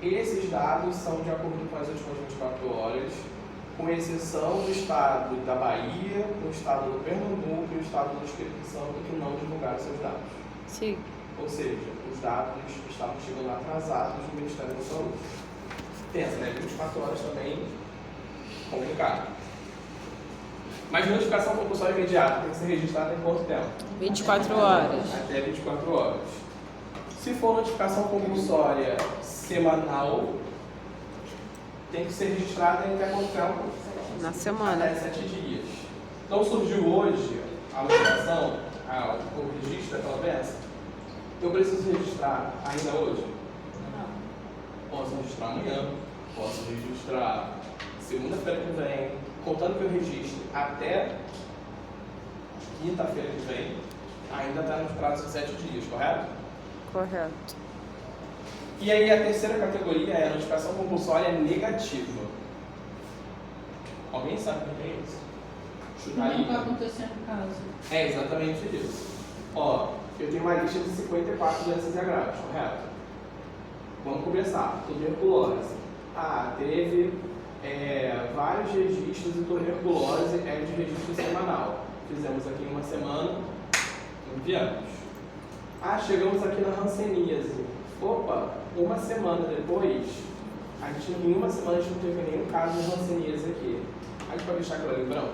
A: esses dados são de acordo com as últimas 24 horas, com exceção do estado da Bahia, do estado do Pernambuco e do estado do Espírito Santo, que não divulgaram seus dados.
D: Sim.
A: Ou seja, os dados estavam chegando atrasados no Ministério da Saúde. Pensa, né? 24 horas também complicado. Mas notificação compulsória imediata tem que ser registrada em quanto tempo?
D: 24 horas.
A: Até 24 horas. Se for notificação compulsória semanal, tem que ser registrada em até quanto tempo?
D: Na semana.
A: Até 7 dias. Então surgiu hoje a notificação, o registro daquela doença. Eu preciso registrar ainda hoje? Não. Posso registrar amanhã, posso registrar segunda-feira que vem, contando que eu registre até quinta-feira que vem, ainda está nos prazos de 7 dias, correto?
D: Correto.
A: E aí a terceira categoria é a notificação compulsória negativa. Alguém sabe o que é isso? Chutar aí.
F: Não está acontecendo no caso.
A: É exatamente isso. Ó, eu tenho uma lista de 54 doenças e agravos, correto? Vamos começar. Tuberculose. Ah, teve vários registros de tuberculose, é de registro semanal. Fizemos aqui em uma semana, enviamos. Ah, chegamos aqui na hanseníase. Opa, uma semana depois, em uma semana a gente não teve nenhum caso de hanseníase aqui. A gente pode deixar aquilo ali em branco?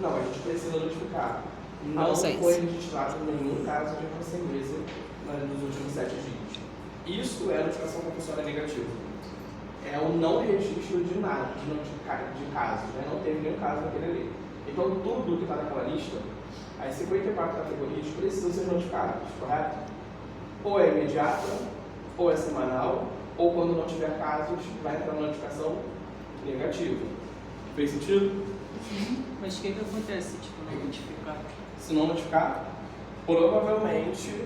A: Não, a gente precisa notificar. Não foi registrado nenhum caso de hanseníase nos últimos 7 dias. Isso é notificação compulsória negativa. É o não registro de nada, de casos, né? Não teve nenhum caso daquele ali. Então, tudo que está naquela lista, as 54 categorias precisam ser notificadas, correto? Ou é imediata, ou é semanal, ou quando não tiver casos, vai entrar na notificação negativa. Fez sentido?
E: Sim. Mas o que acontece, não notificar?
A: Se não notificar, provavelmente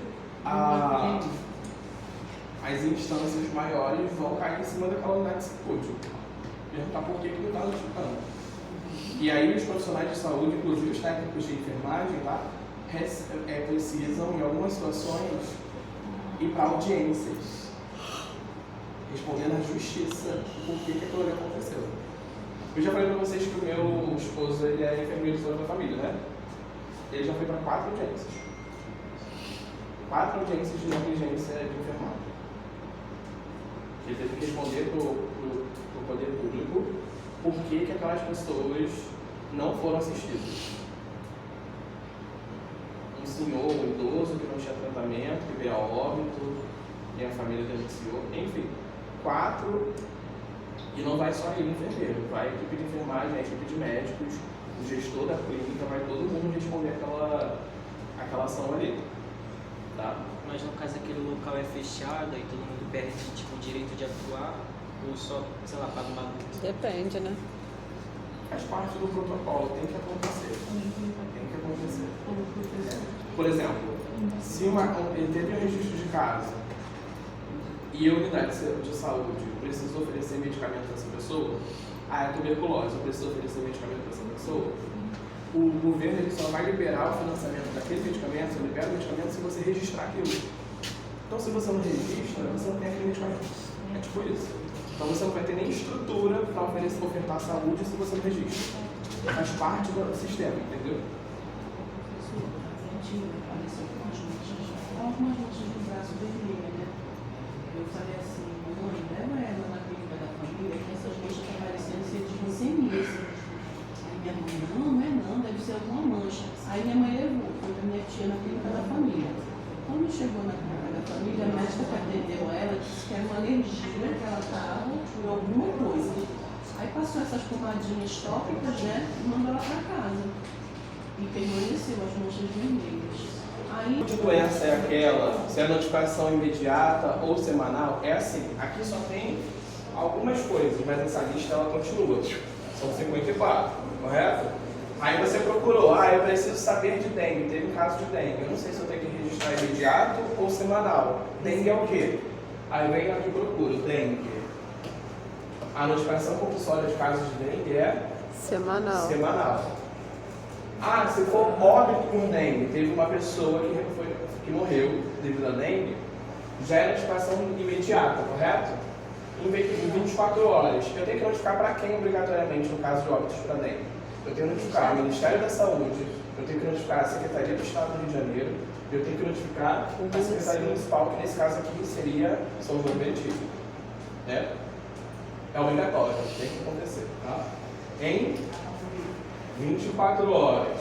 A: as instâncias maiores vão cair em cima daquela unidade de saúde. Perguntar por que não está notificando. E aí os profissionais de saúde, inclusive os técnicos de enfermagem, tá, precisam, em algumas situações, ir para audiências, respondendo à justiça por que aquilo ali aconteceu. Eu já falei para vocês que o meu esposo ele é enfermeiro de saúde da família, né? Ele já foi para 4 audiências. 4 audiências de negligência de enfermagem. Ele teve que responder para o poder público por que aquelas pessoas não foram assistidas. Um senhor, um idoso que não tinha tratamento, que veio a óbito, e a família denunciou, enfim, 4, e não vai só ele, enfermeiro, vai a equipe de enfermagem, a equipe de médicos, o gestor da clínica, vai todo mundo responder aquela ação ali. Tá?
E: Mas no caso aquele local é fechado e todo mundo perde tipo, o direito de atuar, ou só, sei lá, paga uma multa?
D: Depende, né?
A: Faz parte do protocolo, tem que acontecer. Tem que acontecer. Por exemplo, se ele teve um registro de caso e a unidade de saúde precisa oferecer medicamento para essa pessoa, é tuberculose, eu preciso oferecer medicamento para essa pessoa, o governo ele só vai liberar o financiamento daquele medicamento, você libera o medicamento se você registrar aquilo. Então, se você não registra, você não tem aquele medicamento. É tipo isso. Então, você não vai ter nem estrutura para ofertar saúde se você não registra. Faz parte do sistema, entendeu?
F: Algumas notícias do braço vermelho, né? Eu falei assim, mãe, leva ela na clínica da família, que essas manchas estão parecendo ser de hanseníase. Aí minha mãe, não, deve ser alguma mancha. Aí minha mãe levou, foi pra minha tia na clínica da família. Quando chegou na clínica da família, a médica que atendeu ela disse que era uma alergia que ela estava por alguma coisa. Aí passou essas pomadinhas tópicas, né? E mandou ela para casa. E permaneceu as manchas vermelhas. Aí...
A: Que doença é aquela? Se é notificação imediata ou semanal? É assim, aqui só tem algumas coisas, mas essa lista ela continua. São 54, correto? Aí você procurou, eu preciso saber de dengue, teve um caso de dengue. Eu não sei se eu tenho que registrar imediato ou semanal. Dengue é o quê? Aí vem aqui e procuro, dengue. A notificação compulsória de casos de dengue é semanal. Se for óbito por dengue, teve uma pessoa que morreu devido a dengue, já é notificação imediata, correto? Em 24 horas. Eu tenho que notificar para quem obrigatoriamente no caso de óbitos para dengue? Eu tenho que notificar o Ministério da Saúde, eu tenho que notificar a Secretaria do Estado do Rio de Janeiro, eu tenho que notificar a Secretaria Municipal, que nesse caso aqui seria São João Meriti. É obrigatório, tem que acontecer. Tá? Em 24 horas.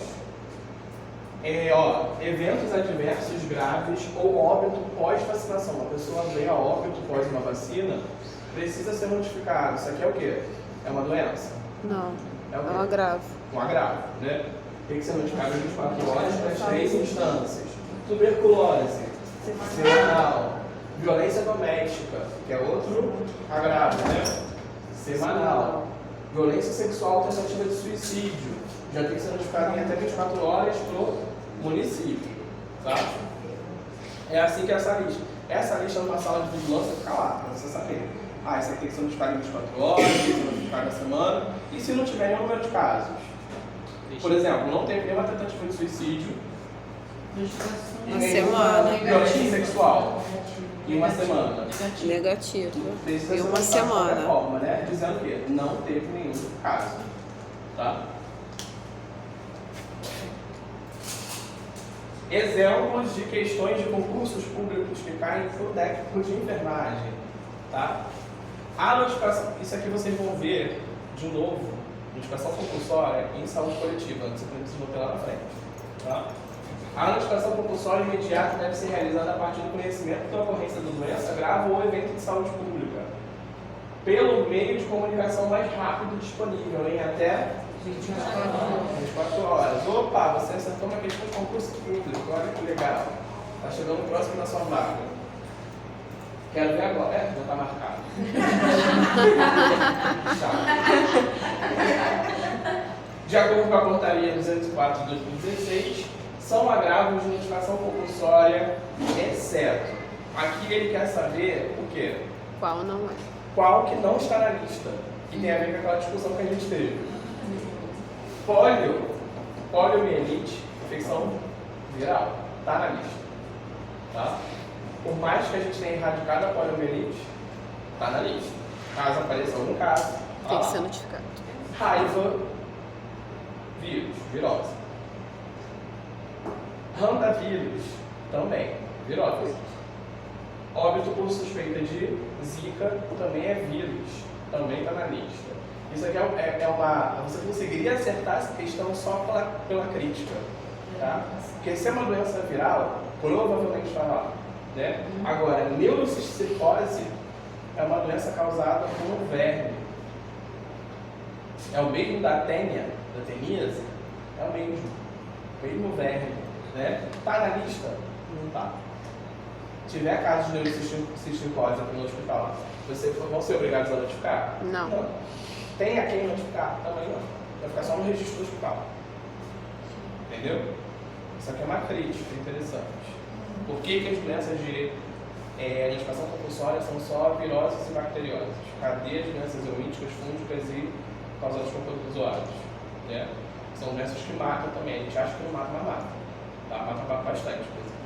A: Eventos adversos graves ou óbito pós-vacinação. Uma pessoa veio a óbito pós uma vacina, precisa ser notificado. Isso aqui é o quê? É uma doença?
D: Não.
A: É
D: um agravo.
A: Um agravo, né? Tem que ser notificado em 24 horas para as 3 instâncias. Tuberculose, semanal. Violência doméstica, que é outro agravo, né? Semanal. Violência sexual, tentativa de suicídio. Já tem que ser notificado em até 24 horas para o município. Tá? É assim que é essa lista. essa lista numa sala de vigilância fica lá, para você saber. Ah, isso aqui tem que ser notificado em 24 horas, tem que ser notificado na semana. E se não tiver nenhum número de casos? Por exemplo, não teve nenhuma tentativa de suicídio
D: Uma semana.
A: violência sexual em uma semana.
D: Negativo.
A: Precisa
D: E
A: ser
D: uma
A: notado de qualquer
D: semana.
A: forma, né? Dizendo que não teve nenhum caso. Tá? Exemplos de questões de concursos públicos que caem no técnico de enfermagem. Tá? A notificação, isso aqui vocês vão ver de novo, notificação compulsória em saúde coletiva, antes vocês vão ter lá na frente. Tá? A notificação compulsória imediata deve ser realizada a partir do conhecimento da ocorrência da doença grave ou evento de saúde pública, pelo meio de comunicação mais rápido disponível, em até 24 horas. Opa, você acertou uma questão de concurso público, olha que legal. Está chegando próximo da sua vaga. Quero ver agora. É, já está marcado. De acordo com a portaria 204 de 2016, são agravos de notificação compulsória, exceto. Aqui ele quer saber o quê?
D: Qual não é?
A: Qual que não está na lista, que tem a ver com aquela discussão que a gente teve. Poliomielite, infecção viral, está na lista. Tá? Por mais que a gente tenha erradicado a poliomielite, está na lista. Caso apareça algum caso, tá
D: Tem que
A: lá.
D: ser notificado.
A: Raiva, vírus, virose. Handavírus, também, virose. Óbito por suspeita de Zika, também é vírus, também está na lista. Isso aqui é uma... Você conseguiria acertar essa questão só pela crítica, tá? Porque se é uma doença viral, provavelmente está lá, né? Agora, neurocistose é uma doença causada por um verme. É o mesmo da ténia, da teníase? É o mesmo verme, né? Tá na lista? Não tá. Se tiver casos de neurocistose aqui no hospital, vocês vão ser obrigados a notificar?
D: Não.
A: Tem a quem notificar? Também não. Vai ficar só no registro do hospital. Entendeu? Isso aqui é uma crítica interessante. Por que as doenças de notificação compulsória são só viroses e bacteriosas? Cadeia de doenças eumíticas, fúngicas e causadas por protozoários. Né? São doenças que matam também. A gente acha que não mata, mas mata. Tá? Mata bastante, por exemplo.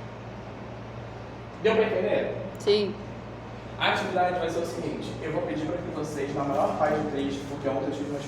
A: Deu para entender?
D: Sim.
A: A atividade vai ser o seguinte: eu vou pedir para que vocês, na maior paz de Cristo, porque ontem eu tive uma